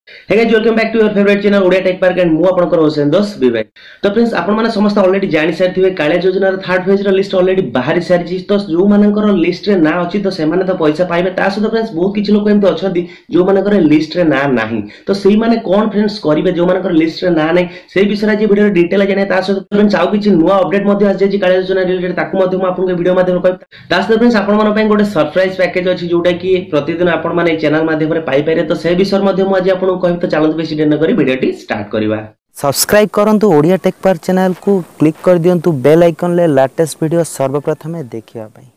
Hey guys, welcome back to your favorite channel Odia Tech Park and ମୁଁ ଆପଣଙ୍କର ହୋସେନ ଦୋଷ ବିବେକ। ତ फ्रेंड्स आपण माने समस्त ऑलरेडी जानि सारथिबे काळे योजना ର थर्ड फेज ର लिस्ट ऑलरेडी बाहरी सारिछि। तो जो मानकर लिस्ट रे ना अछि तो से माने तो पैसा पाइबे। ता सहित फ्रेंड्स बहुत किछि लोक एमते अछथि जो मानकर लिस्ट रे ना नाही। तो सेही माने कोन फ्रेंड्स करिवे जो मानकर लिस्ट रे ना नै सेही विषय जे वीडियो डिटेल जाने। ता सहित फ्रेंड्स आउ किछि नुवा अपडेट मध्ये आछि जे काळे योजना रिलेटेड ताकू मध्ये ମୁଁ आपनको वीडियो माध्यम कहब। ता सहित फ्रेंड्स आपण मन पय गोटे सरप्राइज पैकेज अछि जोटा कि प्रतिदिन आपण माने चैनल माध्यम रे पाई पारे। तो से विषय मध्ये ମୁଁ आज आपनको कहब। तो चलନ୍ତୁ बेसी देर न करी वीडियो स्टार्ट करिवा। सब्सक्राइब करंतु ओडिया टेक पार्क चैनल को क्लिक कर दियंतु बेल आइकन ले लेटेस्ट वीडियो सर्वप्रथम देखिया पई।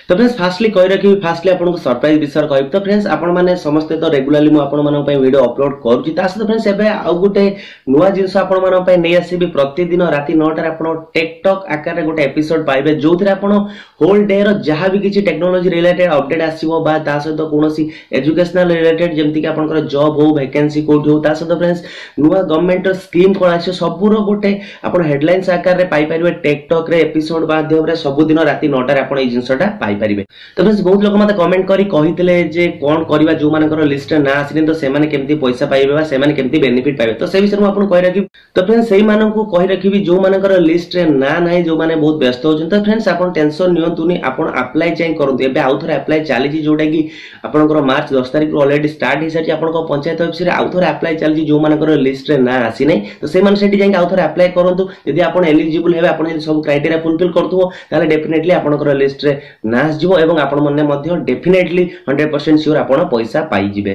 तो फ्रेंड्स फास्टली कहि रखि फास्टली आपन को सरप्राइज विषय कहब। तो फ्रेंड्स आपण माने समस्त तो रेगुलरली मु आपण माने पय वीडियो अपलोड करूची। ता सहित फ्रेंड्स एबे आ गुटे नुवा जिंस आपण माने पय नै आसीबी प्रतिदिन राति 9 टा आपण टेकटॉक आकार रे गुटे एपिसोड पाइबे जोथरे आपण होल डे रो जहां भी किछि टेक्नोलॉजी रिलेटेड अपडेट आसीबो बा ता सहित कोनोसी एजुकेशनल रिलेटेड जेमति कि आपनकर जॉब हो वैकेंसी कोड हो ता सहित फ्रेंड्स नुवा गवर्नमेंट स्कीम कोन आछे सबुर गुटे आपण हेडलाइंस आकार रे पाइ परिबे टेकटॉक रे एपिसोड माध्यम रे सब दिन राति 9 टा रे आपण ए जिंसटा पाइ परिबे। तो फ्रेंड्स बहुत लोक मते कमेंट करी कहितले जे कोन करबा जो मानकर लिस्ट ना आसिन तो से माने केमति पैसा पाइबे बा से माने केमति बेनिफिट पाइबे। तो से विषय में आपन कहि रखि। तो फ्रेंड्स सेही मानन को कहि रखिबी जो मानकर लिस्ट रे ना नाही जो माने बहुत व्यस्त होजन। तो फ्रेंड्स आपन टेंशन नियंतुनी आपन अप्लाई चाहि करंतु। एबे आउ थरे अप्लाई चाली छी जोटा कि आपनकर मार्च 10 तारिख रो ऑलरेडी स्टार्ट हि साची। आपन को पंचायत ऑफिस रे आउ थरे अप्लाई चाली छी जो मानकर लिस्ट रे ना आसी नै तो से माने सेठी जाई आउ थरे अप्लाई करंतु। यदि आपन एलिजिबल हेबे आपन यदि सब क्राइटेरिया फुलफिल करथुबो ताले डेफिनेटली आपनकर लिस्ट रे ना आसीबो एवं आपण मने मध्ये डेफिनेटली 100% श्योर आपण पैसा पाई जिवे।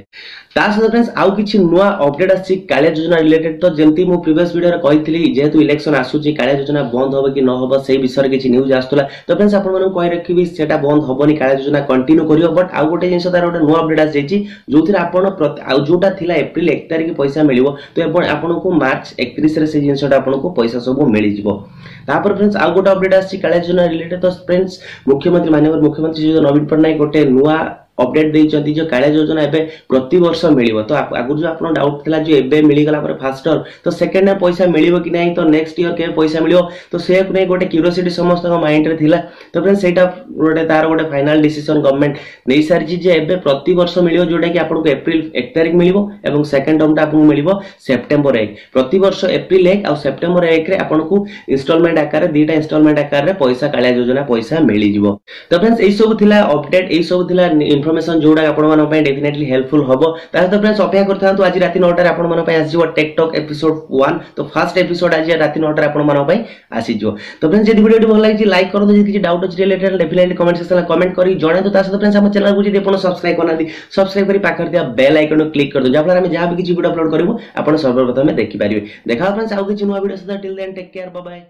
ता सहित फ्रेंड्स आउ किछि नुवा अपडेट आछि काळे योजना रिलेटेड। तो जेंति मु प्रीवियस वीडियो रे कहितली जेहेतु इलेक्शन आसुची काळे योजना बंद होबे कि न होबो सेही विषय रे किछि न्यूज आस्तला। तो फ्रेंड्स आपण माने कहि रखिबी सेटा बंद होबोनी काळे योजना कंटिन्यू करियो। बट आउ गोटे जिंस तार गोटे नुवा अपडेट आछि जोथिरे आपण आउ जोटा थिला एप्रिल 1 तारिख पैसा मिलिबो तो आपण को मार्च 31 रे से जिंसटा आपण को पैसा सब मिलि जिवो। तापर फ्रेंड्स आउ गोटे अपडेट आछि काळे योजना रिलेटेड। तो फ्रेंड्स मुख्यमंत्री माननीय मुख्यमंत्री जो नवीन पटनायक गोटे नुवा अपडेट देइचंती जो काळे योजना एबे प्रति वर्ष मिलिबो। तो आगु जो आपन डाउट थिला जो एबे मिलि गला पर फास्ट ईयर तो सेकंड ईयर पैसा मिलिबो कि नाही तो नेक्स्ट ईयर के पैसा मिलिबो तो से को नै गोटे क्यूरियोसिटी समस्त को माइंड रे थिला। तो फ्रेंड्स सेटा गोटे तार गोटे फाइनल डिसीजन गवर्नमेंट नै सारजी जे एबे प्रति वर्ष मिलिबो जोटा कि आपन को अप्रैल 1 तारिख मिलिबो एवं सेकंड टर्म ता आपन मिलिबो सितंबर 1 प्रति वर्ष अप्रैल 1 और सितंबर 1 रे आपन को इंस्टॉलमेंट आकार रे दीटा इंस्टॉलमेंट आकार रे पैसा काळे योजना पैसा मिलि जिवो। तो फ्रेंड्स एई सब थिला अपडेट एई सब थिला इन्फॉर्मेशन जोडा आपण मन पय डेफिनेटली हेल्पफुल हबो। ता तो फ्रेंड्स अपेक्षा करथांतु आज राति 9 टा रे आपण मन पय आसीजो टेकटॉक एपिसोड 1। तो फर्स्ट एपिसोड आज राति 9 टा रे आपण मन पय आसीजो। तो फ्रेंड्स यदि वीडियो भल लागिछि लाइक करदो। यदि किछि डाउट अछि रिलेटेड डेफिनेटली कमेंट सेक्शन में कमेंट करी जणाय। तो ता सहित फ्रेंड्स हम चैनल को जदि आपण सब्सक्राइब करनादी सब्सक्राइब करी पाखर दिया बेल आइकन को क्लिक कर दो जा फला हम जहां भी किछि वीडियो अपलोड करबो आपण सर्वप्रथम देखि परिबे। देखा फ्रेंड्स आउ किछि नुवा वीडियो सदा till then take care bye bye.